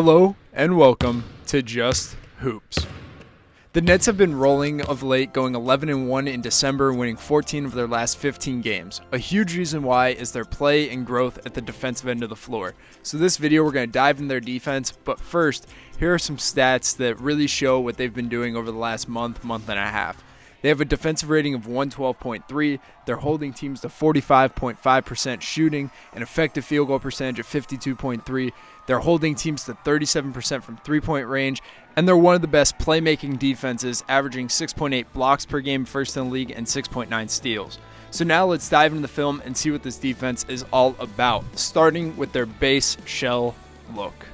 Hello and welcome to Just Hoops. The Nets have been rolling of late, going 11-1 in December, winning 14 of their last 15 games. A huge reason why is their play and growth at the defensive end of the floor. So this video we're going to dive into their defense, but first, here are some stats that really show what they've been doing over the last month and a half. They have a defensive rating of 112.3. They're holding teams to 45.5% shooting, an effective field goal percentage of 52.3. They're holding teams to 37% from three-point range, and they're one of the best playmaking defenses, averaging 6.8 blocks per game, first in the league, and 6.9 steals. So now let's dive into the film and see what this defense is all about, starting with their base shell look.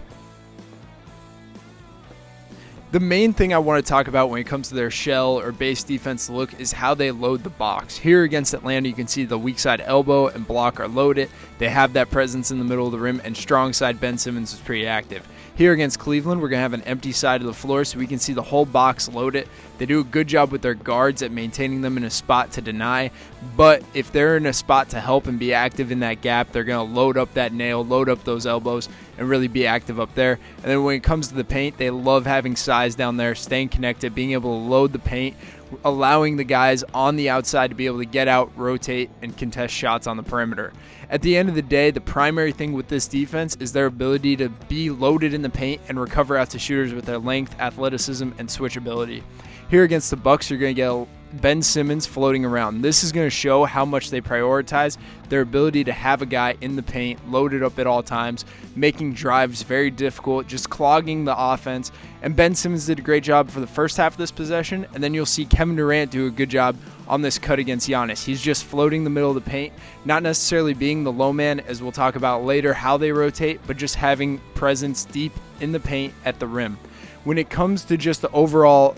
The main thing I want to talk about when it comes to their shell or base defense look is how they load the box. Here against Atlanta, you can see the weak side elbow and block are loaded. They have that presence in the middle of the rim, and strong side Ben Simmons is pretty active. Here against Cleveland, we're going to have an empty side of the floor so we can see the whole box loaded. They do a good job with their guards at maintaining them in a spot to deny, but if they're in a spot to help and be active in that gap, they're going to load up that nail, load up those elbows, and really be active up there. And then when it comes to the paint, they love having size down there, staying connected, being able to load the paint, allowing the guys on the outside to be able to get out, rotate, and contest shots on the perimeter. At the end of the day, the primary thing with this defense is their ability to be loaded in the paint and recover out to shooters with their length, athleticism, and switchability. Here against the Bucks, you're going to get Ben Simmons floating around. This is going to show how much they prioritize their ability to have a guy in the paint, loaded up at all times, making drives very difficult, just clogging the offense. And Ben Simmons did a great job for the first half of this possession, and then you'll see Kevin Durant do a good job on this cut against Giannis. He's just floating the middle of the paint, not necessarily being the low man, as we'll talk about later how they rotate, but just having presence deep in the paint at the rim. When it comes to just the overall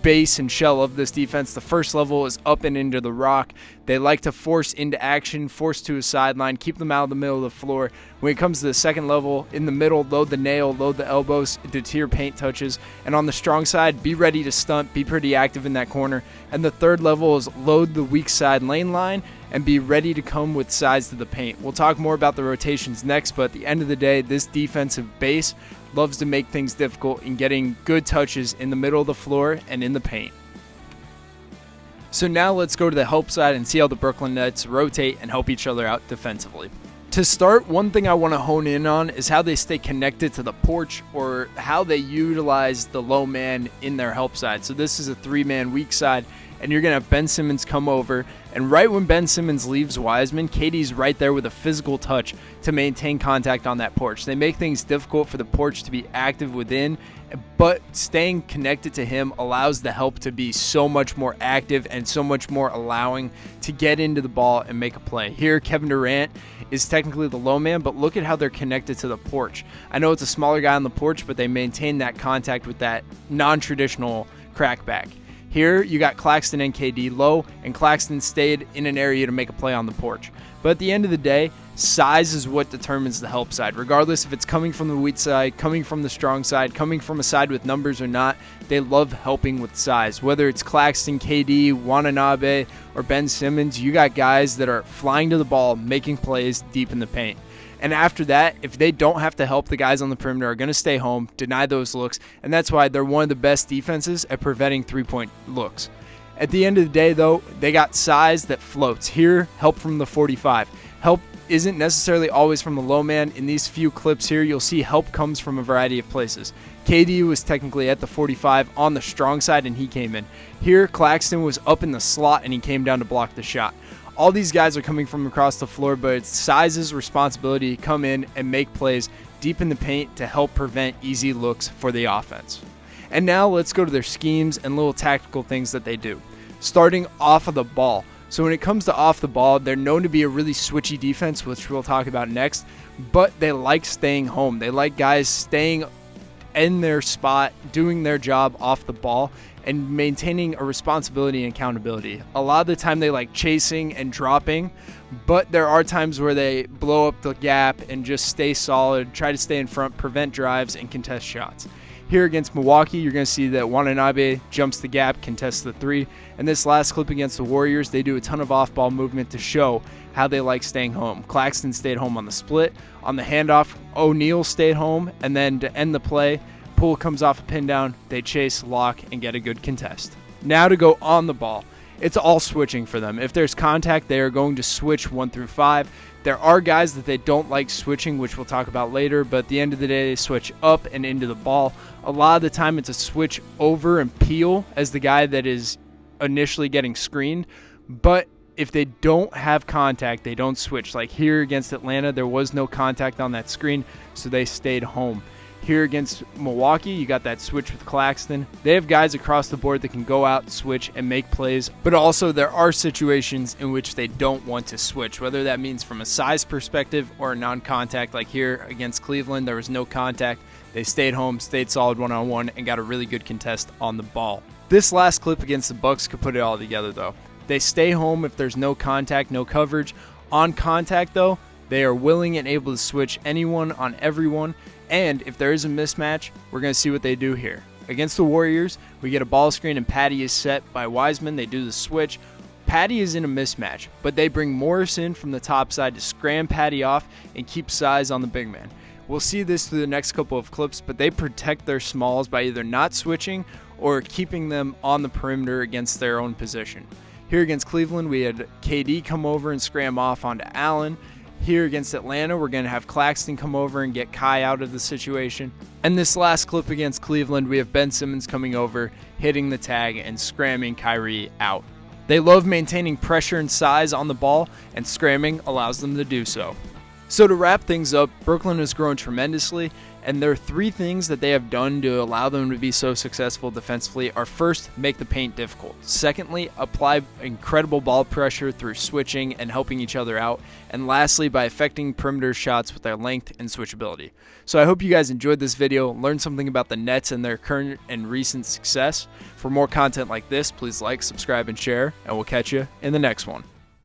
base and shell of this defense, the first level is up and into the rock. They like to force into action, force to a sideline, keep them out of the middle of the floor. When it comes to the second level, in the middle, load the nail, load the elbows, deter paint touches. And on the strong side, be ready to stunt, be pretty active in that corner. And the third level is load the weak side lane line and be ready to come with size to the paint. We'll talk more about the rotations next, but at the end of the day, this defensive base loves to make things difficult in getting good touches in the middle of the floor and in the paint. So now let's go to the help side and see how the Brooklyn Nets rotate and help each other out defensively. To start, one thing I want to hone in on is how they stay connected to the porch, or how they utilize the low man in their help side. So this is a three-man weak side, and you're going to have Ben Simmons come over, and right when Ben Simmons leaves Wiseman, KD's right there with a physical touch to maintain contact on that porch. They make things difficult for the porch to be active within, but staying connected to him allows the help to be so much more active and so much more allowing to get into the ball and make a play. Here, Kevin Durant is technically the low man, but look at how they're connected to the porch. I know it's a smaller guy on the porch, but they maintain that contact with that non-traditional crackback. Here, you got Claxton and KD low, and Claxton stayed in an area to make a play on the porch. But at the end of the day, size is what determines the help side. Regardless if it's coming from the weak side, coming from the strong side, coming from a side with numbers or not, they love helping with size. Whether it's Claxton, KD, Watanabe, or Ben Simmons, you got guys that are flying to the ball, making plays deep in the paint. And after that, if they don't have to help, the guys on the perimeter are going to stay home, deny those looks, and that's why they're one of the best defenses at preventing three-point looks. At the end of the day, though, they got size that floats. Here, help from the 45. Help isn't necessarily always from the low man. In these few clips here, you'll see help comes from a variety of places. KD was technically at the 45 on the strong side, and he came in. Here, Claxton was up in the slot, and he came down to block the shot. All these guys are coming from across the floor, but it's size's responsibility to come in and make plays deep in the paint to help prevent easy looks for the offense. And now let's go to their schemes and little tactical things that they do. Starting off of the ball. So when it comes to off the ball, they're known to be a really switchy defense, which we'll talk about next, but they like staying home. They like guys staying in their spot, doing their job off the ball, and maintaining a responsibility and accountability. A lot of the time they like chasing and dropping, but there are times where they blow up the gap and just stay solid, try to stay in front, prevent drives, and contest shots. Here against Milwaukee, you're going to see that Watanabe jumps the gap, contests the three. And this last clip against the Warriors, they do a ton of off-ball movement to show how they like staying home. Claxton stayed home on the split. On the handoff, O'Neal stayed home, and then to end the play, Poole comes off a pin down, they chase, lock, and get a good contest. Now to go on the ball. It's all switching for them. If there's contact, they are going to switch 1 through 5. There are guys that they don't like switching, which we'll talk about later, but at the end of the day, they switch up and into the ball. A lot of the time, it's a switch over and peel as the guy that is initially getting screened, but if they don't have contact, they don't switch. Like here against Atlanta, there was no contact on that screen, so they stayed home. Here against Milwaukee, you got that switch with Claxton. They have guys across the board that can go out, switch, and make plays, but also there are situations in which they don't want to switch, whether that means from a size perspective or a non-contact. Like here against Cleveland, there was no contact. They stayed home, stayed solid one-on-one, and got a really good contest on the ball. This last clip against the Bucks could put it all together, though. They stay home if there's no contact, no coverage. On contact, though, they are willing and able to switch anyone on everyone. And if there is a mismatch, we're going to see what they do here. Against the Warriors, we get a ball screen and Patty is set by Wiseman. They do the switch. Patty is in a mismatch, but they bring Morris in from the top side to scram Patty off and keep size on the big man. We'll see this through the next couple of clips, but they protect their smalls by either not switching or keeping them on the perimeter against their own position. Here against Cleveland, we had KD come over and scram off onto Allen. Here against Atlanta, we're going to have Claxton come over and get Kai out of the situation. And this last clip against Cleveland, we have Ben Simmons coming over, hitting the tag, and scramming Kyrie out. They love maintaining pressure and size on the ball, and scramming allows them to do so. So to wrap things up, Brooklyn has grown tremendously, and there are 3 things that they have done to allow them to be so successful defensively are: first, make the paint difficult. Secondly, apply incredible ball pressure through switching and helping each other out. And lastly, by affecting perimeter shots with their length and switchability. So I hope you guys enjoyed this video, learned something about the Nets and their current and recent success. For more content like this, please like, subscribe, and share, and we'll catch you in the next one.